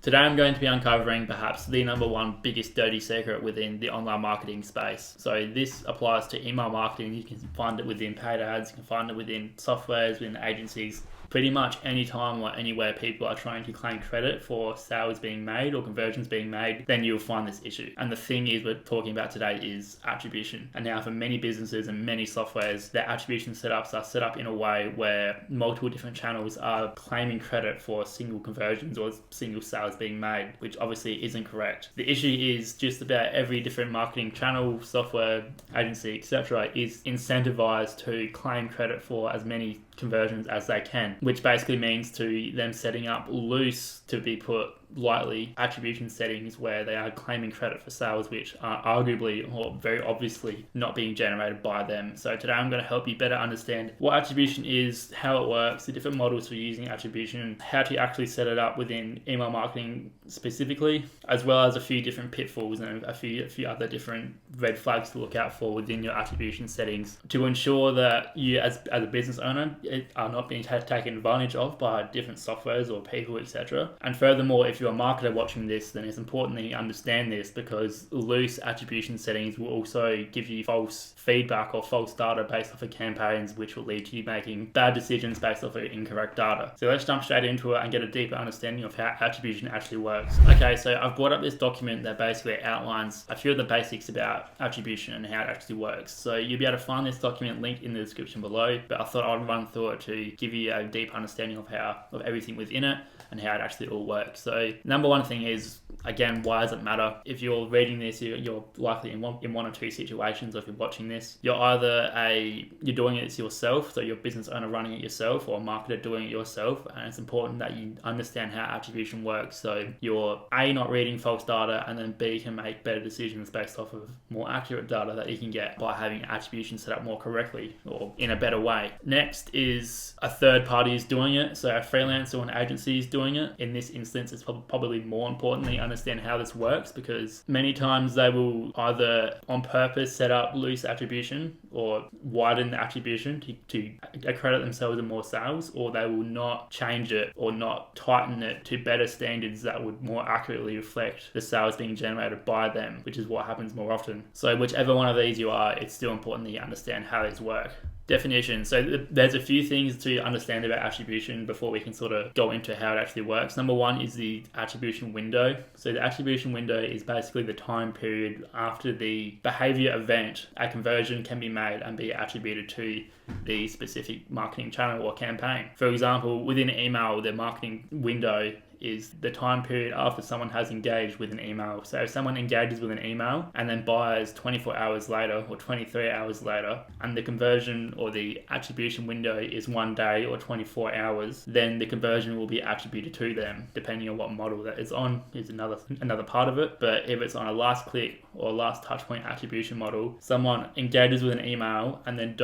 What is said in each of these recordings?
Today I'm going to be uncovering perhaps the number one biggest dirty secret within the online marketing space. So this applies to email marketing. You can find it within paid ads, you can find it within softwares, within agencies. Pretty much any time or anywhere people are trying to claim credit for sales being made or conversions being made, then you'll find this issue. And the thing is we're talking about today is attribution. And now for many businesses and many softwares, their attribution setups are set up in a way where multiple different channels are claiming credit for single conversions or single sales being made, which obviously isn't correct. The issue is just about every different marketing channel, software, agency, etc. is incentivized to claim credit for as many conversions as they can, which basically means to them setting up loose, to be put lightly, attribution settings where they are claiming credit for sales which are arguably or very obviously not being generated by them. So today I'm going to help you better understand what attribution is, how it works, the different models for using attribution, how to actually set it up within email marketing specifically, as well as a few different pitfalls and a few other different red flags to look out for within your attribution settings to ensure that you as a business owner are not being taken advantage of by different softwares or people, etc. And furthermore, if you're a marketer watching this, then it's important that you understand this, because loose attribution settings will also give you false feedback or false data based off of campaigns, which will lead to you making bad decisions based off of incorrect data. So let's jump straight into it and get a deeper understanding of how attribution actually works. Okay, so I've brought up this document that basically outlines a few of the basics about attribution and how it actually works. So you'll be able to find this document linked in the description below, but I thought I'd run through it to give you a deep understanding of everything within it and how it actually all works. So number one thing is, again, why does it matter? If you're reading this, you're likely in one or two situations. Or if you're watching this, you're either you're doing it yourself, so you're a business owner running it yourself, or a marketer doing it yourself, and it's important that you understand how attribution works, so you're A, not reading false data, and then B, can make better decisions based off of more accurate data that you can get by having attribution set up more correctly or in a better way. Next is a third party is doing it, so a freelancer or an agency is doing it. In this instance, it's probably more important that you understand how this works, because many times they will either on purpose set up loose attribution or widen the attribution to accredit themselves in more sales, or they will not change it or not tighten it to better standards that would more accurately reflect the sales being generated by them, which is what happens more often. So whichever one of these you are, it's still important that you understand how these work. Definition. So there's a few things to understand about attribution before we can sort of go into how it actually works. Number one is the attribution window. So the attribution window is basically the time period after the behavior event a conversion can be made and be attributed to the specific marketing channel or campaign. For example, within email, the marketing window is the time period after someone has engaged with an email. So if someone engages with an email and then buys 24 hours later or 23 hours later, and the conversion or the attribution window is 1 day or 24 hours, then the conversion will be attributed to them, depending on what model that is on is another part of it. But if it's on a last click or last touch point attribution model, someone engages with an email and then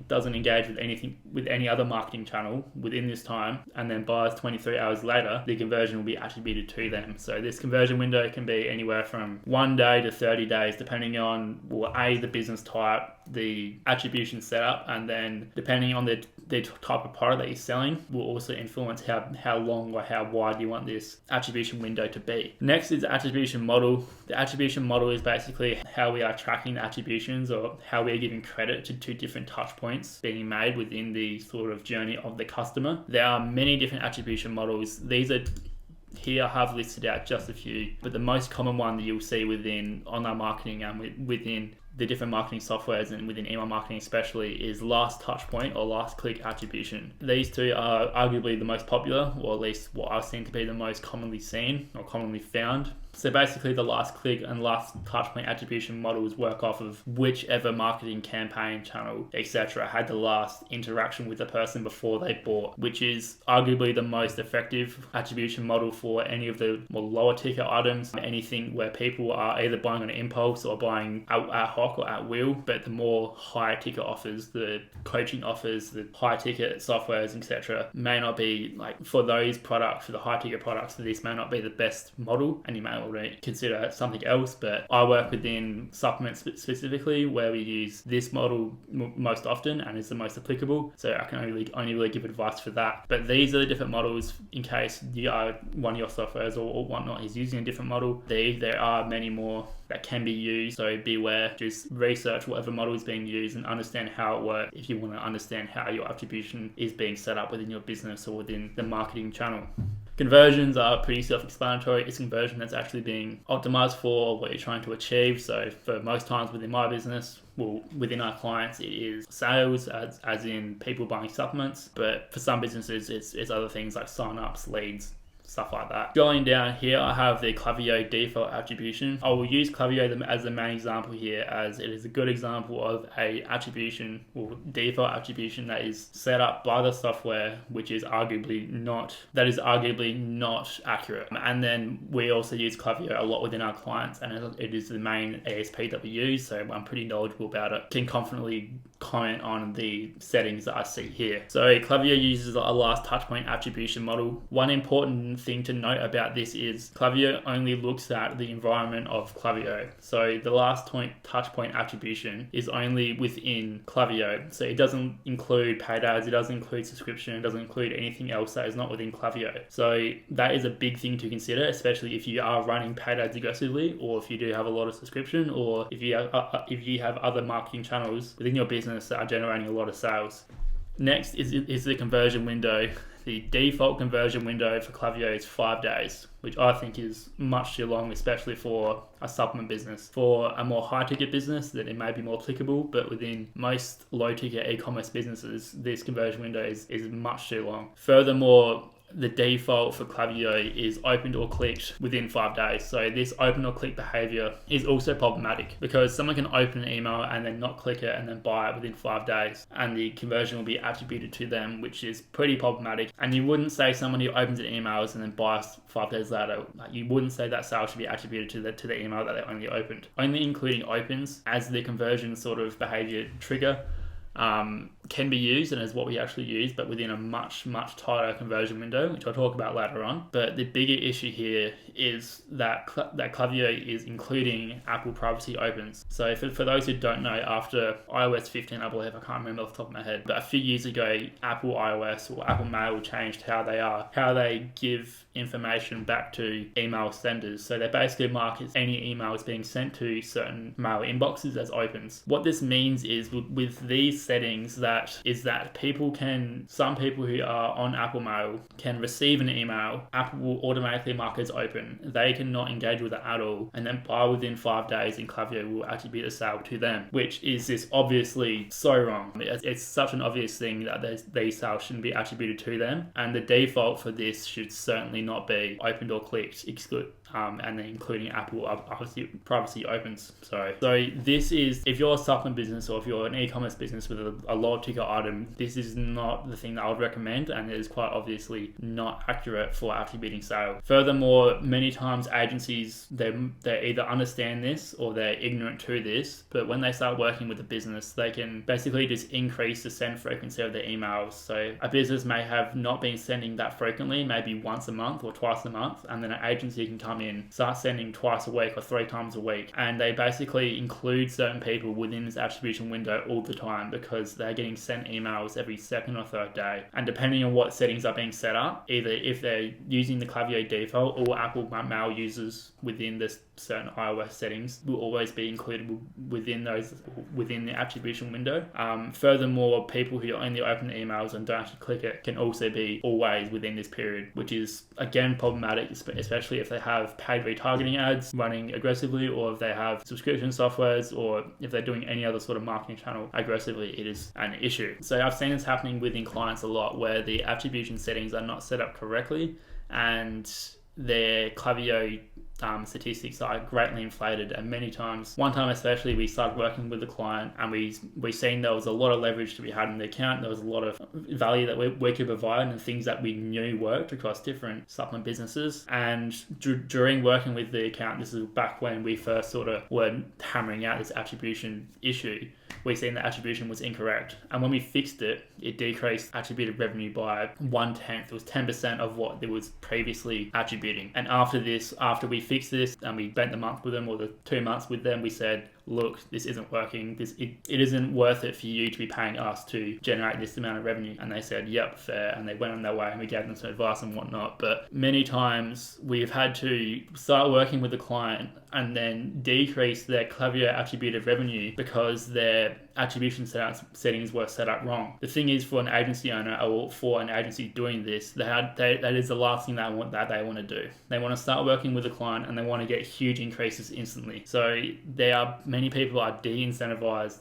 doesn't engage with any other marketing channel within this time, and then buys 23 hours later, the conversion will be attributed to them. So this conversion window can be anywhere from 1 day to 30 days, depending on, well, A, the business type, the attribution setup, and then depending on the type of product that you're selling will also influence how long or how wide you want this attribution window to be. Next is the attribution model. The attribution model is basically how we are tracking the attributions, or how we are giving credit to two different touch points being made within the sort of journey of the customer. There are many different attribution models. Here I have listed out just a few, but the most common one that you'll see within online marketing and within the different marketing softwares and within email marketing especially is last touch point or last click attribution. These two are arguably the most popular, or at least what I've seen to be the most commonly seen or commonly found. So basically the last click and last touch point attribution models work off of whichever marketing campaign, channel, etc. had the last interaction with the person before they bought, which is arguably the most effective attribution model for any of the more lower ticket items, anything where people are either buying on impulse or buying ad hoc stock or at will, but the more high ticket offers, the coaching offers, the high ticket softwares, etc., may not be like for those products, for the high ticket products, this may not be the best model, and you may already consider something else. But I work within supplements specifically where we use this model most often and is the most applicable, so I can only really give advice for that. But these are the different models in case you are one of your softwares or whatnot is using a different model. There are many more that can be used, so beware. Just research whatever model is being used and understand how it works if you want to understand how your attribution is being set up within your business or within the marketing channel. Conversions are pretty self-explanatory. It's conversion that's actually being optimized for what you're trying to achieve. So for most times within my business, well, within our clients, it is sales, as in people buying supplements. But for some businesses, it's other things like sign-ups, leads, stuff like that. Going down here, I have the Klaviyo default attribution. I will use Klaviyo as the main example here, as it is a good example of a attribution or default attribution that is set up by the software, which is arguably not accurate. And then we also use Klaviyo a lot within our clients, and it is the main ASP that we use, so I'm pretty knowledgeable about it. Can confidently comment on the settings that I see here. So Klaviyo uses a last touchpoint attribution model. One important thing to note about this is Klaviyo only looks at the environment of Klaviyo. So the last touchpoint attribution is only within Klaviyo. So it doesn't include paid ads, it doesn't include subscription, it doesn't include anything else that is not within Klaviyo. So that is a big thing to consider, especially if you are running paid ads aggressively, or if you do have a lot of subscription, or if you have other marketing channels within your business that are generating a lot of sales. Next is the conversion window. The default conversion window for Klaviyo is 5 days, which I think is much too long, especially for a supplement business. For a more high-ticket business, then it may be more applicable, but within most low-ticket e-commerce businesses, this conversion window is much too long. Furthermore, the default for Klaviyo is opened or clicked within 5 days. So this open or click behavior is also problematic because someone can open an email and then not click it and then buy it within 5 days, and the conversion will be attributed to them, which is pretty problematic. And you wouldn't say someone who opens an email and then buys 5 days later, you wouldn't say that sale should be attributed to the email that they only opened. Only including opens as the conversion sort of behavior trigger can be used, and is what we actually use, but within a much tighter conversion window, which I'll talk about later on. But the bigger issue here is that Klaviyo is including Apple privacy opens. So for those who don't know, after iOS 15, I believe, I can't remember off the top of my head, but a few years ago, Apple iOS or Apple Mail changed how they give information back to email senders. So they basically mark any emails being sent to certain mail inboxes as opens. What this means is with these settings, some people who are on Apple Mail can receive an email. Apple will automatically mark as open. They cannot engage with it at all, and then buy within 5 days, and Klaviyo will attribute a sale to them, which is just obviously so wrong. It's such an obvious thing that these sales shouldn't be attributed to them, and the default for this should certainly not be opened or clicked, and then including Apple privacy opens. So this is, if you're a supplement business or if you're an e-commerce business with a low ticket item, this is not the thing that I would recommend, and it is quite obviously not accurate for attributing sale. Furthermore, many times agencies, they either understand this or they're ignorant to this, but when they start working with a business, they can basically just increase the send frequency of their emails. So a business may have not been sending that frequently, maybe once a month or twice a month, and then an agency can come in, start sending twice a week or 3 times a week, and they basically include certain people within this attribution window all the time because they're getting sent emails every second or third day. And depending on what settings are being set up, either if they're using the Klaviyo default or Apple Mail users within this certain iOS settings, will always be included within the attribution window. Furthermore, people who only open emails and don't actually click it can also be always within this period, which is again problematic, especially if they have paid retargeting ads running aggressively, or if they have subscription softwares, or if they're doing any other sort of marketing channel aggressively. It is an issue. So I've seen this happening within clients a lot, where the attribution settings are not set up correctly and their Klaviyo statistics are greatly inflated, and many times, one time especially, we started working with the client and we seen there was a lot of leverage to be had in the account. There was a lot of value that we could provide and things that we knew worked across different supplement businesses. And during working with the account, this is back when we first sort of were hammering out this attribution issue, we seen that attribution was incorrect. And when we fixed it, it decreased attributed revenue by 1/10. It was 10% of what it was previously attributing. And after we fixed this and we spent the month with them or the 2 months with them, we said, look, this isn't working. It isn't worth it for you to be paying us to generate this amount of revenue. And they said, yep, fair. And they went on their way and we gave them some advice and whatnot. But many times we've had to start working with the client and then decrease their Klaviyo attributed revenue because their attribution settings were set up wrong. The thing is, for an agency owner or for an agency doing this, that is the last thing they want to do. They want to start working with a client and they want to get huge increases instantly. So many people are de-incentivized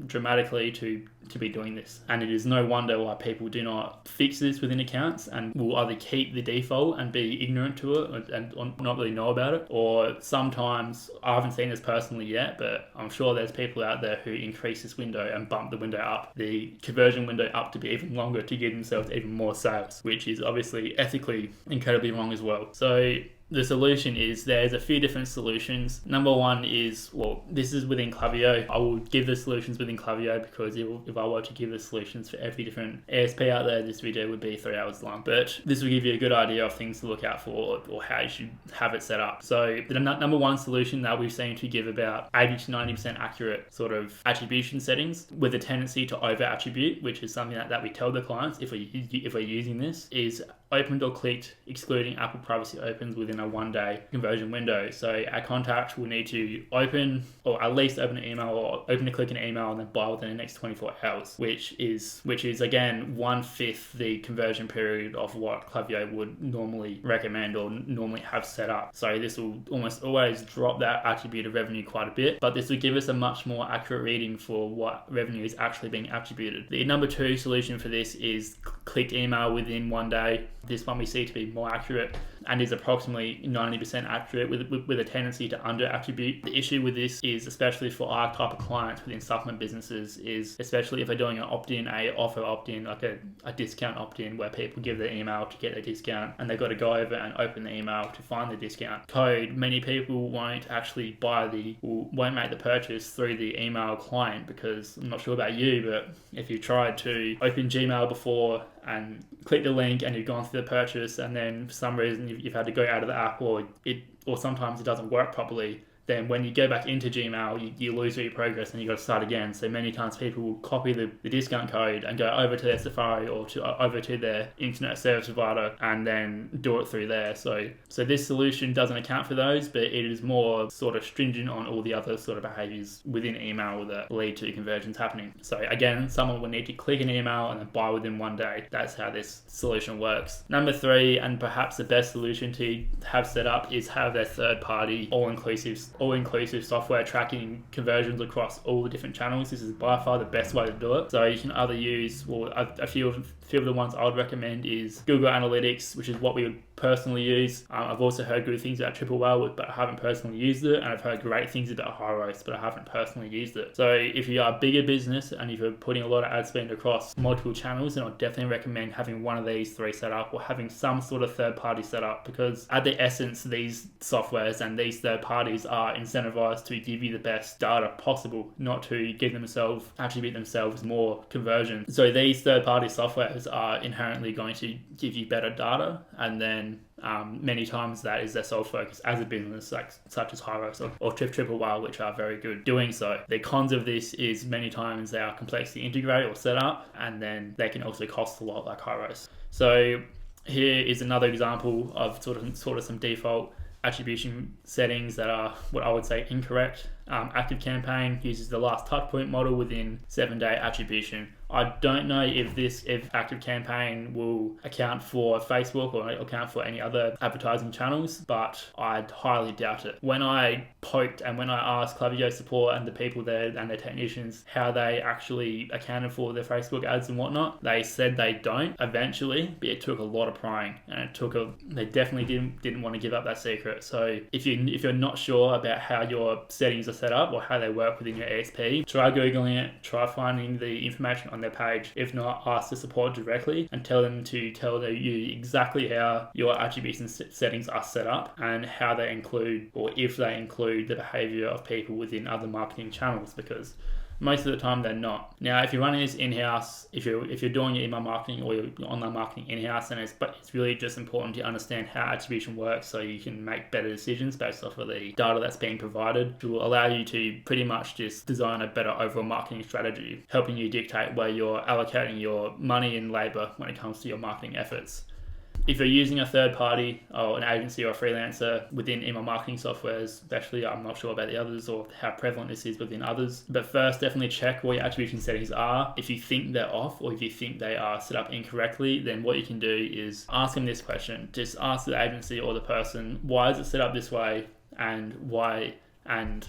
dramatically to be doing this, and it is no wonder why people do not fix this within accounts and will either keep the default and be ignorant to it and not really know about it, or sometimes, I haven't seen this personally yet, but I'm sure there's people out there who increase this window and bump the window up, the conversion window up, to be even longer to give themselves even more sales, which is obviously ethically incredibly wrong as well. So the solution is, there's a few different solutions. Number one is, this is within Klaviyo. I will give the solutions within Klaviyo because if I were to give the solutions for every different ASP out there, this video would be 3 hours long. But this will give you a good idea of things to look out for or how you should have it set up. So the number one solution that we've seen to give about 80 to 90% accurate sort of attribution settings with a tendency to over attribute, which is something that we tell the clients if we're using this, is opened or clicked excluding Apple Privacy Opens within a 1-day conversion window. So our contact will need to open, or at least open an email, or open to click an email and then buy within the next 24 hours, which is again 1/5 the conversion period of what Klaviyo would normally recommend or normally have set up. So this will almost always drop that attributed revenue quite a bit, but this will give us a much more accurate reading for what revenue is actually being attributed. The number 2 solution for this is clicked email within 1 day. This one we see to be more accurate and is approximately 90% accurate with a tendency to under attribute. The issue with this is, especially for our type of clients within supplement businesses, is especially if they're doing an opt-in, offer opt-in, like a discount opt-in, where people give their email to get a discount and they've got to go over and open the email to find the discount code. Many people won't actually won't make the purchase through the email client, because I'm not sure about you, but if you tried to open Gmail before and click the link and you've gone through the purchase and then for some reason you've had to go out of the app, or sometimes it doesn't work properly, then when you go back into Gmail, you lose all your progress and you got to start again. So many times people will copy the discount code and go over to their Safari or over to their internet service provider and then do it through there. So this solution doesn't account for those, but it is more sort of stringent on all the other sort of behaviors within email that lead to conversions happening. So again, someone will need to click an email and then buy within 1 day. That's how this solution works. Number 3, and perhaps the best solution to have set up, is have their third-party all-inclusive software tracking conversions across all the different channels. This is by far the best way to do it. So you can either use, a few of the ones I would recommend is Google Analytics, which is what we would personally use. I've also heard good things about Triple Whale, but I haven't personally used it, and I've heard great things about Hyros, but I haven't personally used it. So if you are a bigger business and if you're putting a lot of ad spend across multiple channels, then I'd definitely recommend having one of these 3 set up, or having some sort of third party set up, because at the essence, these softwares and these third parties are incentivized to give you the best data possible, not to attribute themselves more conversion. So these third party softwares are inherently going to give you better data, and then many times that is their sole focus as a business, such as Hyros or Triple Whale, which are very good doing so. The cons of this is many times they are complex to integrate or set up, and then they can also cost a lot, like Hyros. So here is another example of sort of some default attribution settings that are what I would say incorrect. Active Campaign uses the last touch point model within 7-day attribution. I don't know if Active Campaign will account for Facebook or account for any other advertising channels, but I highly doubt it. When I poked and when I asked Klaviyo support and the people there and their technicians how they actually accounted for their Facebook ads and whatnot, they said they don't eventually, but it took a lot of prying, and they definitely didn't want to give up that secret. So if you're not sure about how your settings are set up or how they work within your ESP, try Googling it, try finding the information on their page. If not, ask the support directly and tell them to tell you exactly how your attribution settings are set up and how they include, or if they include, the behavior of people within other marketing channels, because most of the time they're not. Now, if you're running this in-house, if you're doing your email marketing or your online marketing in-house, then it's really just important to understand how attribution works so you can make better decisions based off of the data that's being provided, which will allow you to pretty much just design a better overall marketing strategy, helping you dictate where you're allocating your money and labor when it comes to your marketing efforts. If you're using a third party or an agency or a freelancer within email marketing softwares, especially, I'm not sure about the others or how prevalent this is within others. But first, definitely check what your attribution settings are. If you think they're off or if you think they are set up incorrectly, then what you can do is ask them this question. Just ask the agency or the person, why is it set up this way and why, and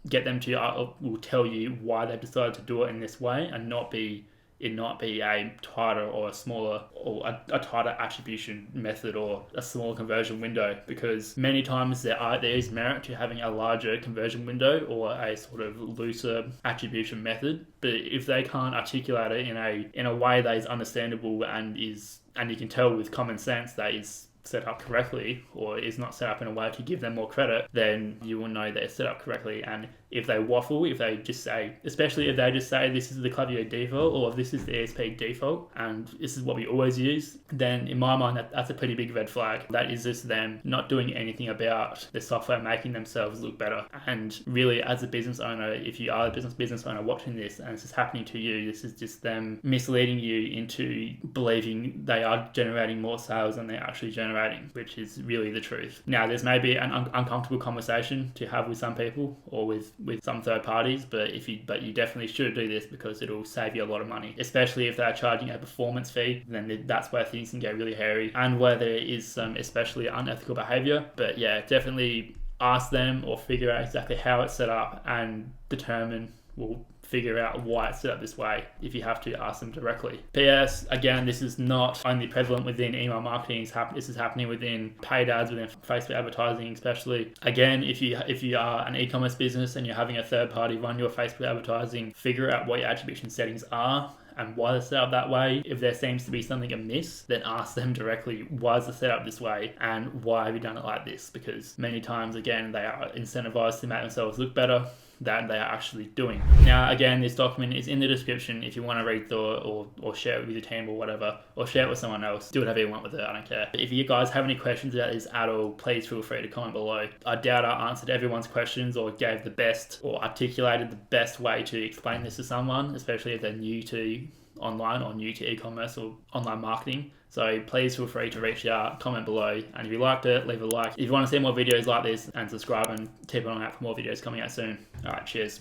get them to will tell you why they've decided to do it in this way and not be a tighter or a smaller or a tighter attribution method or a smaller conversion window, because many times there is merit to having a larger conversion window or a sort of looser attribution method. But if they can't articulate it in a way that is understandable and you can tell with common sense that is set up correctly or is not set up in a way to give them more credit, then you will know that it's set up correctly. And if they waffle, if they just say, especially if they just say this is the Klaviyo default or this is the ESP default and this is what we always use, then in my mind that's a pretty big red flag. That is just them not doing anything about the software making themselves look better. And really, as a business owner, if you are a business owner watching this and this is happening to you, this is just them misleading you into believing they are generating more sales than they're actually generating, which is really the truth. Now, there's maybe an uncomfortable conversation to have with some people or with some third parties, but you definitely should do this because it'll save you a lot of money, especially if they're charging a performance fee. Then that's where things can get really hairy and where there is some especially unethical behavior. But yeah, definitely ask them or figure out exactly how it's set up and figure out why it's set up this way. If you have to, ask them directly. PS, again, this is not only prevalent within email marketing, this is happening within paid ads, within Facebook advertising especially. Again, if you are an e-commerce business and you're having a third party run your Facebook advertising, figure out what your attribution settings are and why they're set up that way. If there seems to be something amiss, then ask them directly, why is it set up this way and why have you done it like this? Because many times, again, they are incentivized to make themselves look better than they are actually doing. Now, again, this document is in the description if you want to read through it or share it with your team or whatever, or share it with someone else. Do whatever you want with it, I don't care. But if you guys have any questions about this at all, please feel free to comment below. I doubt I answered everyone's questions or gave the best or articulated the best way to explain this to someone, especially if they're new to online or new to e-commerce or online marketing. So please feel free to reach out, comment below, and if you liked it, leave a like. If you want to see more videos like this, and subscribe and keep an eye out for more videos coming out soon. Alright, cheers.